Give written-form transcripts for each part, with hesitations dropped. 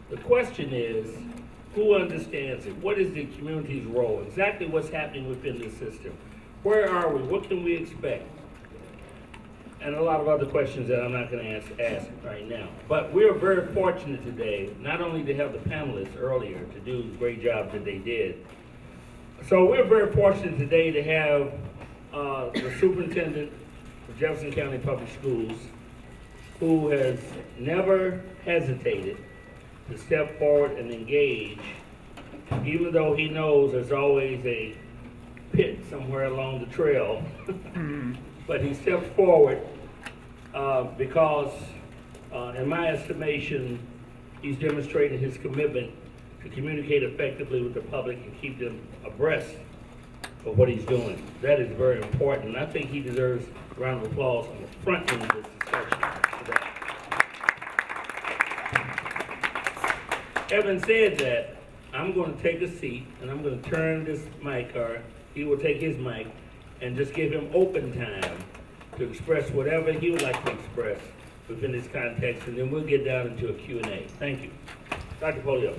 The question is, who understands it? What is the community's role? Exactly what's happening within the system? Where are we? What can we expect? And a lot of other questions that I'm not going to ask right now. But we're very fortunate today, not only to have the panelists earlier to do the great job that they did. So we're very fortunate today to have the superintendent of Jefferson County Public Schools, who has never hesitated to step forward and engage, even though he knows there's always a pit somewhere along the trail. But he steps forward because, in my estimation, he's demonstrated his commitment to communicate effectively with the public and keep them abreast of what he's doing. That is very important. And I think he deserves a round of applause on the front end of this discussion today. Having said that, I'm going to take a seat and I'm going to turn this mic, or he will take his mic, and just give him open time to express whatever he would like to express within this context, and then we'll get down into a Q&A. Thank you. Dr. Pollio.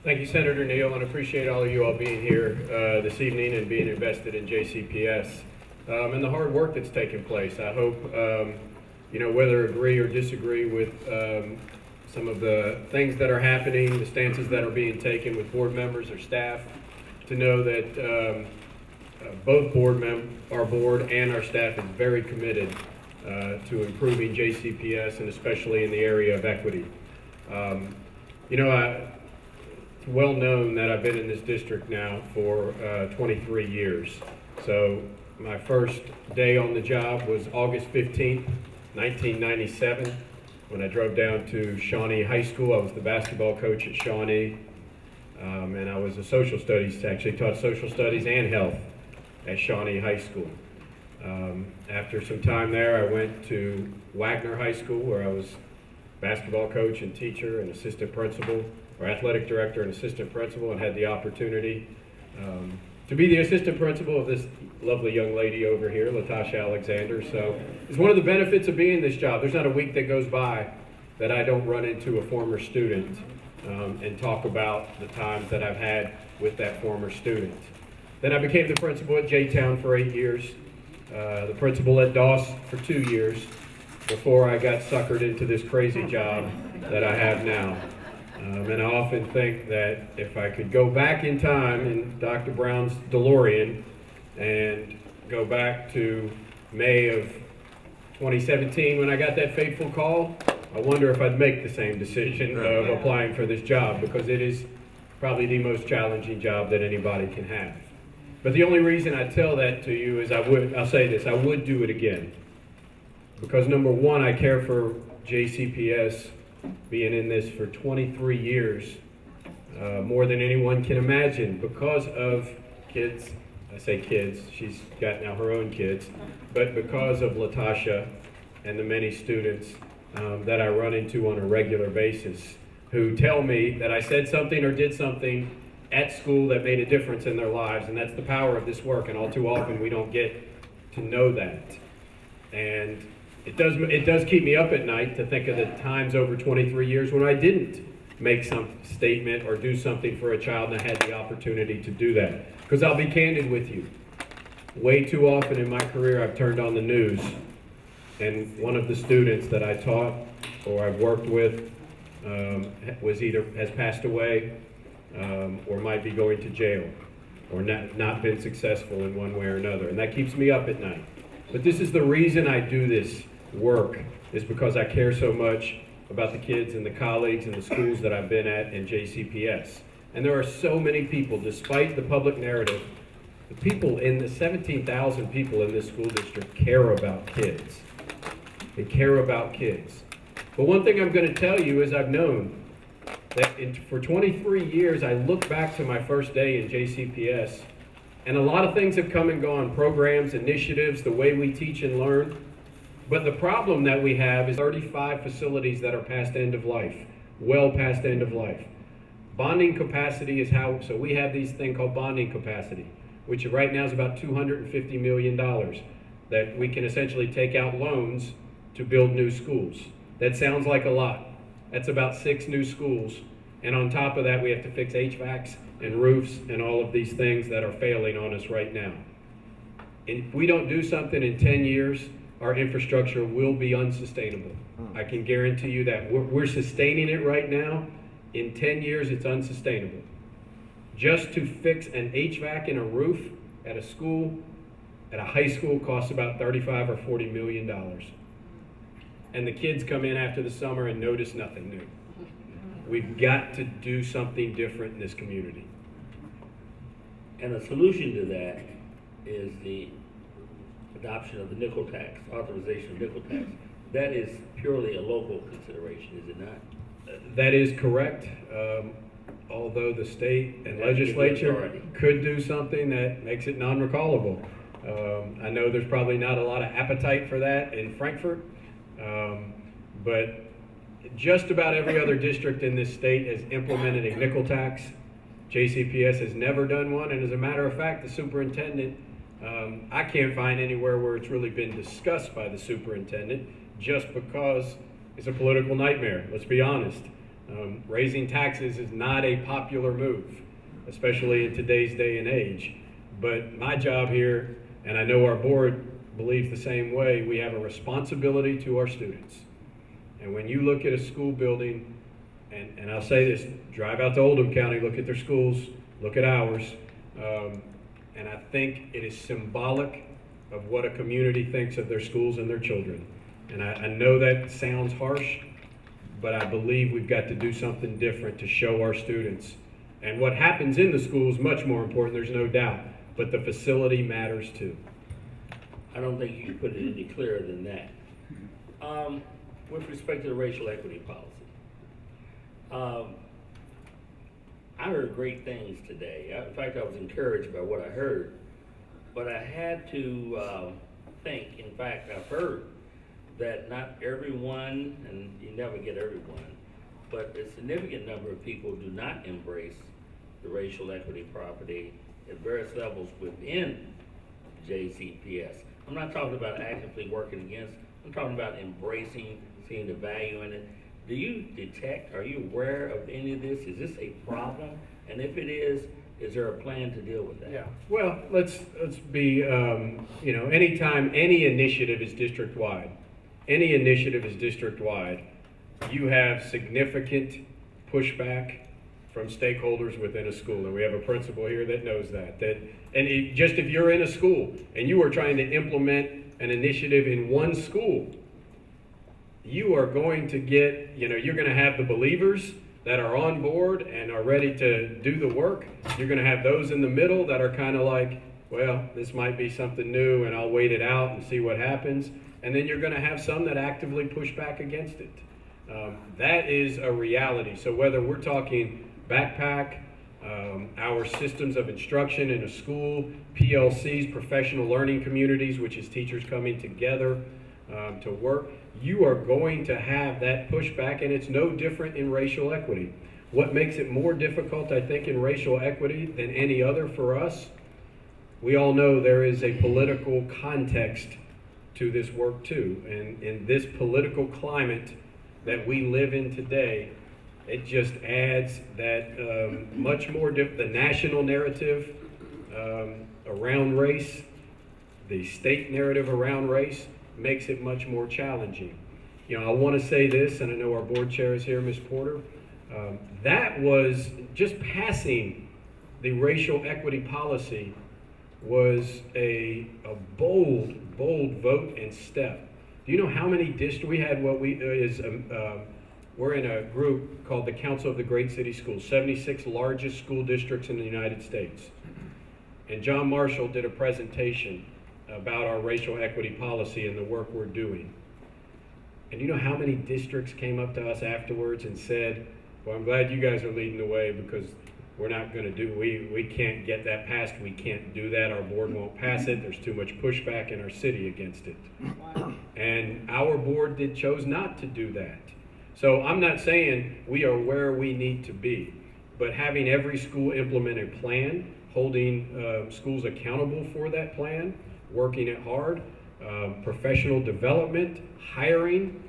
Thank you, Senator Neal, and appreciate all of you all being here this evening and being invested in JCPS and the hard work that's taking place. I hope, whether agree or disagree with some of the things that are happening, the stances that are being taken with board members or staff, to know that both our board and our staff is very committed to improving JCPS, and especially in the area of equity. It's well known that I've been in this district now for 23 years. So my first day on the job was August 15th, 1997, when I drove down to Shawnee High School. I was the basketball coach at Shawnee, and I was actually taught social studies and health at Shawnee High School. After some time there, I went to Wagner High School, where I was basketball coach and teacher and assistant principal, or athletic director and assistant principal, and had the opportunity to be the assistant principal of this lovely young lady over here, Latasha Alexander. So it's one of the benefits of being in this job. There's not a week that goes by that I don't run into a former student and talk about the times that I've had with that former student. Then I became the principal at J-Town for 8 years, the principal at Doss for 2 years, before I got suckered into this crazy job that I have now. And I often think that if I could go back in time in Dr. Brown's DeLorean and go back to May of 2017 when I got that fateful call, I wonder if I'd make the same decision of applying for this job, because it is probably the most challenging job that anybody can have. But the only reason I tell that to you is I'll say this, I would do it again. Because number one, I care for JCPS, being in this for 23 years, more than anyone can imagine, because of kids. I say kids, she's got now her own kids, but because of Latasha and the many students that I run into on a regular basis, who tell me that I said something or did something at school that made a difference in their lives. And that's the power of this work, and all too often we don't get to know that. And it does keep me up at night to think of the times over 23 years when I didn't make some statement or do something for a child, and I had the opportunity to do that. Because I'll be candid with you, way too often in my career I've turned on the news, and one of the students that I taught or I've worked with has passed away, or might be going to jail, or not been successful in one way or another, and that keeps me up at night. But this is the reason I do this work, is because I care so much about the kids and the colleagues and the schools that I've been at in JCPS. And there are so many people, despite the public narrative, the people in the 17,000 people in this school district care about kids. They care about kids. But one thing I'm going to tell you is I've known that for 23 years, I look back to my first day in JCPS, and a lot of things have come and gone, programs, initiatives, the way we teach and learn. But the problem that we have is 35 facilities that are past end of life, well past end of life. Bonding capacity is so we have these thing called bonding capacity, which right now is about $250 million that we can essentially take out loans to build new schools. That sounds like a lot. That's about 6 new schools And on top of that, we have to fix HVACs and roofs and all of these things that are failing on us right now. And if we don't do something in 10 years, our infrastructure will be unsustainable. I can guarantee you that. We're sustaining it right now. In 10 years, it's unsustainable. Just to fix an HVAC in a roof at a school, at a high school, costs about $35 or $40 million. And the kids come in after the summer and notice nothing new. We've got to do something different in this community. And the solution to that is the adoption of the nickel tax, authorization of nickel tax. That is purely a local consideration, is it not? That is correct. Although the state and That's legislature the could do something that makes it non-recallable. I know there's probably not a lot of appetite for that in Frankfurt, but just about every other district in this state has implemented a nickel tax. JCPS has never done one, and as a matter of fact, the superintendent, I can't find anywhere where it's really been discussed by the superintendent, just because it's a political nightmare, let's be honest. Raising taxes is not a popular move, especially in today's day and age. But my job here, and I know our board believes the same way, we have a responsibility to our students. And when you look at a school building, and I'll say this, drive out to Oldham County, look at their schools, look at ours, and I think it is symbolic of what a community thinks of their schools and their children. And I know that sounds harsh, but I believe we've got to do something different to show our students. And what happens in the school is much more important, there's no doubt, but the facility matters too. I don't think you can put it any clearer than that. With respect to the racial equity policy, I heard great things today. In fact, I was encouraged by what I heard, but I had to think, in fact, I've heard that not everyone, and you never get everyone, but a significant number of people do not embrace the racial equity property at various levels within JCPS. I'm not talking about actively working against, I'm talking about embracing, seeing the value in it. Do you detect, are you aware of any of this? Is this a problem? And if it is there a plan to deal with that? Yeah, well, let's be, anytime any initiative is district-wide, you have significant pushback from stakeholders within a school. And we have a principal here that knows that. Just if you're in a school and you are trying to implement an initiative in one school, you are going to get, you're going to have the believers that are on board and are ready to do the work. You're going to have those in the middle that are kind of like, well, this might be something new and I'll wait it out and see what happens. And then you're going to have some that actively push back against it. That is a reality. So whether we're talking backpack, our systems of instruction in a school, PLCs, professional learning communities, which is teachers coming together to work, you are going to have that pushback, and it's no different in racial equity. What makes it more difficult, I think, in racial equity than any other for us, we all know there is a political context to this work too. And in this political climate that we live in today, it just adds that much more, the national narrative around race, the state narrative around race makes it much more challenging. I want to say this, and I know our board chair is here, Ms. Porter, that was just passing the racial equity policy was a bold vote and step. Do you know how many districts we had? We're in a group called the Council of the Great City Schools, 76 largest school districts in the United States. And John Marshall did a presentation about our racial equity policy and the work we're doing. And you know how many districts came up to us afterwards and said, well, I'm glad you guys are leading the way because we're not going to we can't get that passed. We can't do that. Our board won't pass it. There's too much pushback in our city against it. Wow. And our board chose not to do that. So I'm not saying we are where we need to be, but having every school implement a plan, holding schools accountable for that plan, working it hard, professional development, hiring.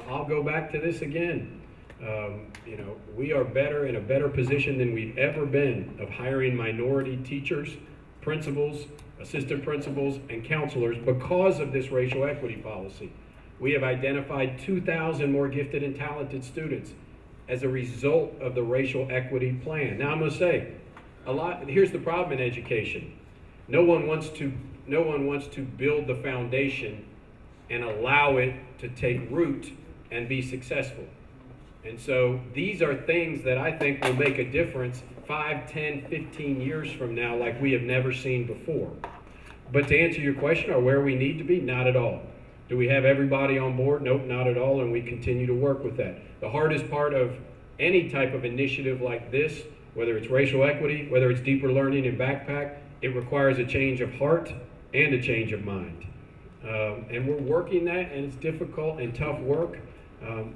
I'll go back to this again. We are in a better position than we've ever been of hiring minority teachers, principals, assistant principals, and counselors because of this racial equity policy. We have identified 2,000 more gifted and talented students as a result of the racial equity plan. Now I'm going to say, here's the problem in education. No one wants to build the foundation and allow it to take root and be successful. And so these are things that I think will make a difference 5, 10, 15 years from now like we have never seen before. But to answer your question, or where we need to be, not at all. Do we have everybody on board? Nope, not at all, and we continue to work with that. The hardest part of any type of initiative like this, whether it's racial equity, whether it's deeper learning in backpack, it requires a change of heart and a change of mind. And we're working that, and it's difficult and tough work,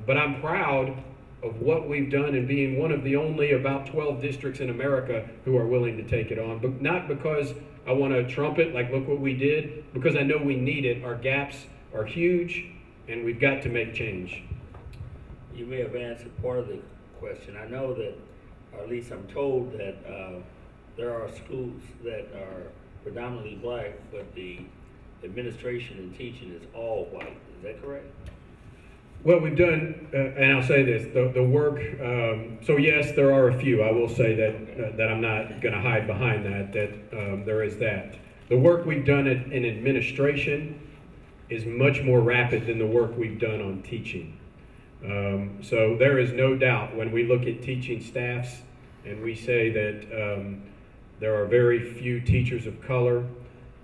but I'm proud of what we've done in being one of the only about 12 districts in America who are willing to take it on. But not because I want to trumpet, like look what we did, because I know we need it. Our gaps are huge, and we've got to make change. You may have answered part of the question. I know that, or at least I'm told that there are schools that are predominantly black, but the administration and teaching is all white. Is that correct? Well, we've done, and I'll say this, the work, so yes, there are a few. I will say that I'm not going to hide behind that there is that. The work we've done in administration is much more rapid than the work we've done on teaching. So there is no doubt when we look at teaching staffs and we say that there are very few teachers of color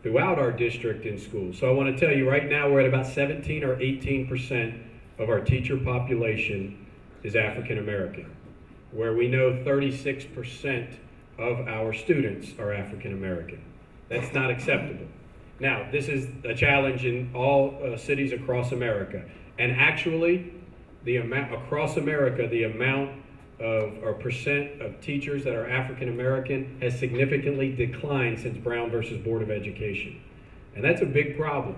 throughout our district in schools. So I want to tell you right now we're at about 17 or 18% of our teacher population is African American, where we know 36% of our students are African American. That's not acceptable. Now, this is a challenge in all cities across America. And actually, across America, the amount of, or percent of teachers that are African American has significantly declined since Brown versus Board of Education. And that's a big problem.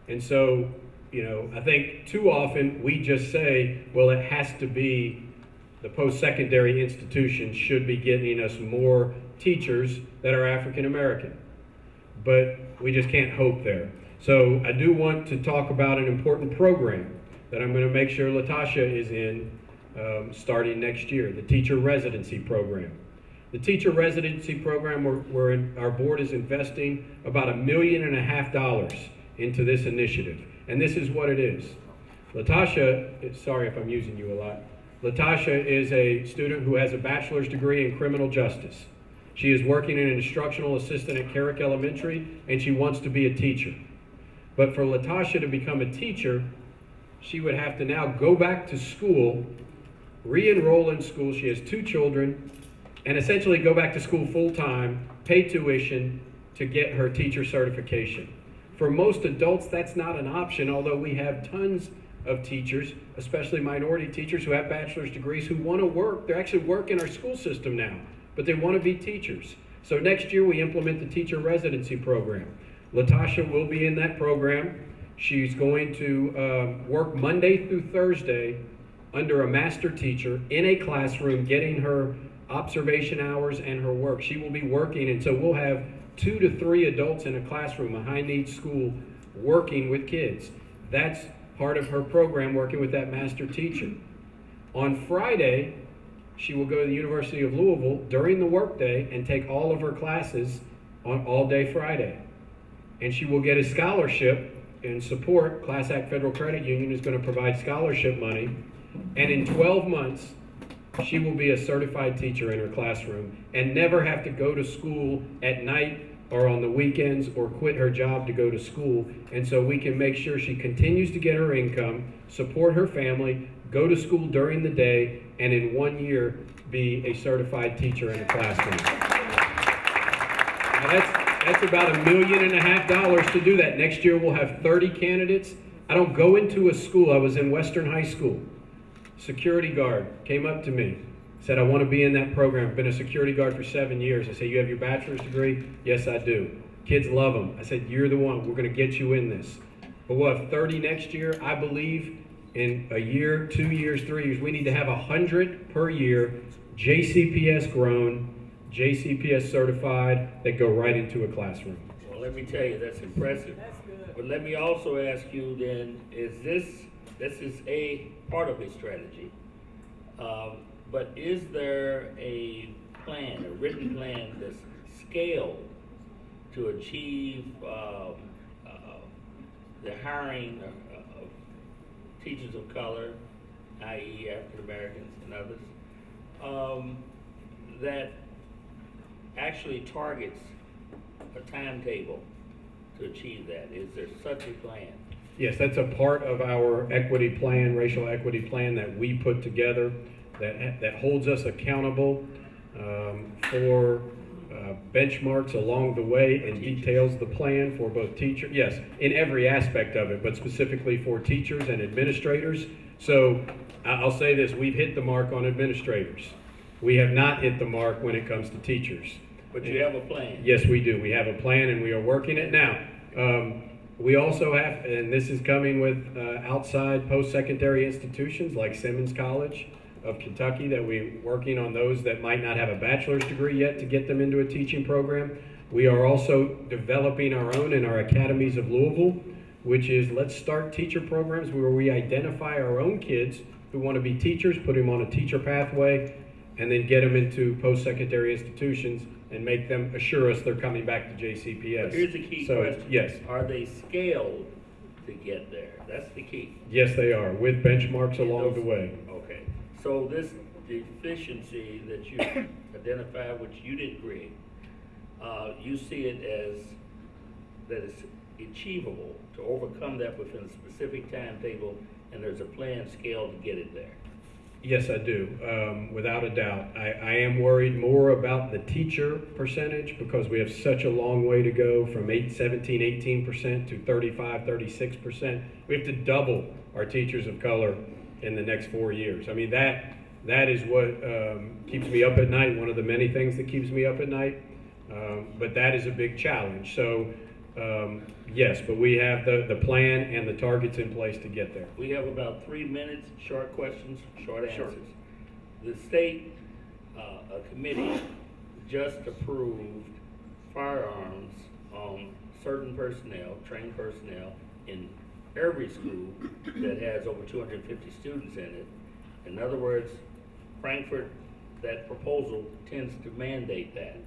And so, I think too often we just say, well, it has to be the post-secondary institutions should be getting us more teachers that are African American. But we just can't hope there. So I do want to talk about an important program that I'm going to make sure Latasha is in starting next year, the teacher residency program. The teacher residency program, our board is investing about $1.5 million into this initiative. And this is what it is. Latasha, sorry if I'm using you a lot. Latasha is a student who has a bachelor's degree in criminal justice. She is working as an instructional assistant at Carrick Elementary, and she wants to be a teacher. But for Latasha to become a teacher, she would have to now go back to school, re-enroll in school. She has 2 children, and essentially go back to school full-time, pay tuition to get her teacher certification. For most adults, that's not an option, although we have tons of teachers, especially minority teachers who have bachelor's degrees who want to work. They actually work in our school system now, but they want to be teachers. So next year we implement the teacher residency program. Latasha will be in that program. She's going to work Monday through Thursday under a master teacher in a classroom, getting her observation hours and her work. She will be working, and so we'll have 2 to 3 adults in a classroom, a high-needs school, working with kids. That's part of her program, working with that master teacher. On Friday, she will go to the University of Louisville during the workday and take all of her classes on all-day Friday. And she will get a scholarship and support. Class Act Federal Credit Union is going to provide scholarship money. And in 12 months, she will be a certified teacher in her classroom and never have to go to school at night or on the weekends or quit her job to go to school. And so we can make sure she continues to get her income, support her family, go to school during the day, and in 1 year be a certified teacher in a classroom. Now that's about $1.5 million to do that. Next year we'll have 30 candidates. I don't go into a school. I was in Western High School. Security guard came up to me, said, I want to be in that program. I've been a security guard for 7 years. I said, you have your bachelor's degree? Yes, I do. Kids love them. I said, you're the one. We're going to get you in this. But we'll have 30 next year. I believe in a year, 2 years, 3 years, we need to have 100 per year, JCPS grown, JCPS certified, that go right into a classroom. Well, let me tell you, that's impressive. That's good. But let me also ask you then, is this is a part of a strategy, but is there a plan, a written plan that's scaled to achieve the hiring of teachers of color, i.e. African Americans and others, that actually targets a timetable to achieve that? Is there such a plan? Yes, that's a part of our equity plan, racial equity plan that we put together that holds us accountable for benchmarks along the way and details the plan for both teachers, yes, in every aspect of it, but specifically for teachers and administrators. So I'll say this, we've hit the mark on administrators. We have not hit the mark when it comes to teachers. But you have a plan. Yes, we do. We have a plan and we are working it now. We also have, and this is coming with outside post-secondary institutions like Simmons College of Kentucky, that we're working on those that might not have a bachelor's degree yet to get them into a teaching program. We are also developing our own in our academies of Louisville, which is let's start teacher programs where we identify our own kids who want to be teachers, put them on a teacher pathway, and then get them into post-secondary institutions and make them assure us they're coming back to JCPS. But here's the key question. Yes. Are they scaled to get there? That's the key. Yes, they are, with benchmarks along the way. Okay. So this deficiency that you identified, which you didn't create, you see it as that it's achievable to overcome that within a specific timetable, and there's a plan scaled to get it there. Yes, I do, without a doubt. I am worried more about the teacher percentage because we have such a long way to go from 17, 18% to 35, 36%. We have to double our teachers of color in the next 4 years. I mean, that is what keeps me up at night, one of the many things that keeps me up at night, but that is a big challenge. So, yes, but we have the plan and the targets in place to get there. We have about 3 minutes, short questions, short answers. Sure. The state, a committee just approved firearms on certain personnel, trained personnel, in every school that has over 250 students in it. In other words, Frankfurt, that proposal tends to mandate that.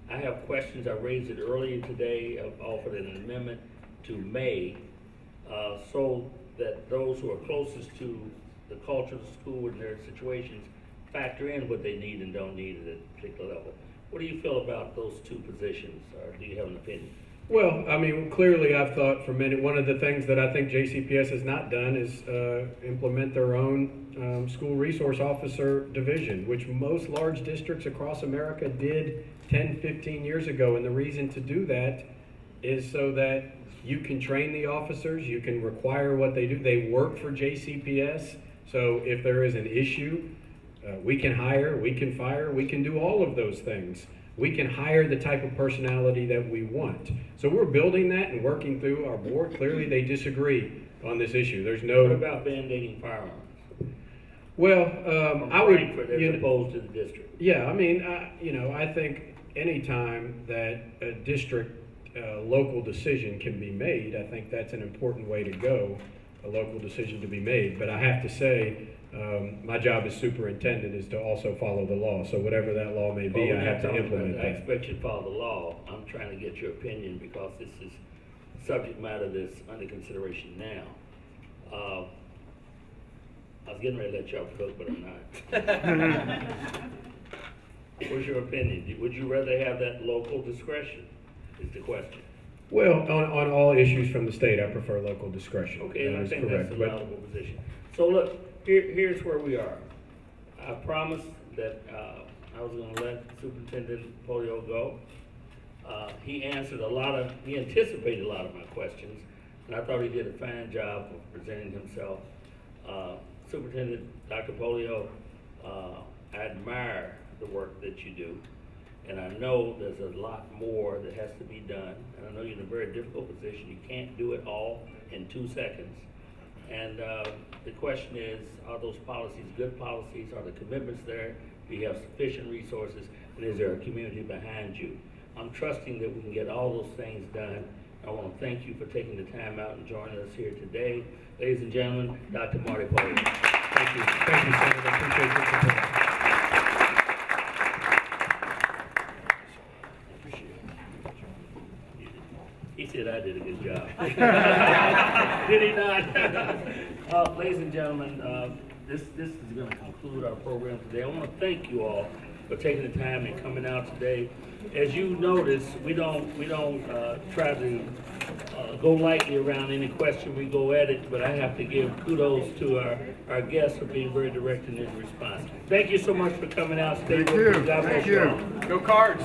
I have questions. I raised it earlier today. I've offered an amendment to May so that those who are closest to the culture of the school and their situations factor in what they need and don't need at a particular level. What do you feel about those two positions, or do you have an opinion? Well, I mean, clearly I've thought for many, one of the things that I think JCPS has not done is implement their own school resource officer division, which most large districts across America did 10, 15 years ago. And the reason to do that is so that you can train the officers, you can require what they do. They work for JCPS, so if there is an issue, we can hire, we can fire, we can do all of those things. We can hire the type of personality that we want. So we're building that and working through our board. Clearly they disagree on this issue. There's no... What about mandating firearms? Well, I would... Frankfurt as opposed to the district. Yeah, I mean, I think any time that a district local decision can be made, I think that's an important way to go, a local decision to be made. But I have to say, my job as superintendent is to also follow the law. So whatever that law may be, Well, I have to implement I that. expect you to follow the law. I'm trying to get your opinion because this is subject matter that's under consideration now. I was getting ready to let y'all cook, but I'm not. What's your opinion? Would you rather have that local discretion, is the question. Well, on all issues from the state, I prefer local discretion. Okay, and That I is think correct. that's a But- laudable position. So look, here's where we are. I promised that I was gonna let Superintendent Pollio go. He answered he anticipated a lot of my questions, and I thought he did a fine job of presenting himself. Superintendent Dr. Pollio, I admire the work that you do, and I know there's a lot more that has to be done, and I know you're in a very difficult position. You can't do it all in 2 seconds, And the question is, are those policies good policies? Are the commitments there? Do you have sufficient resources? And is there a community behind you? I'm trusting that we can get all those things done. I want to thank you for taking the time out and joining us here today. Ladies and gentlemen, Dr. Marty Pollio. Thank you. Thank you, Senator. I appreciate your support. He said I did a good job. Did he not? Ladies and gentlemen, this is going to conclude our program today. I want to thank you all for taking the time and coming out today. As you notice, we don't try to go lightly around any question. We go at it, but I have to give kudos to our guests for being very direct in his response. Thank you so much for coming out. Stay with us. God bless you all. Go Cards.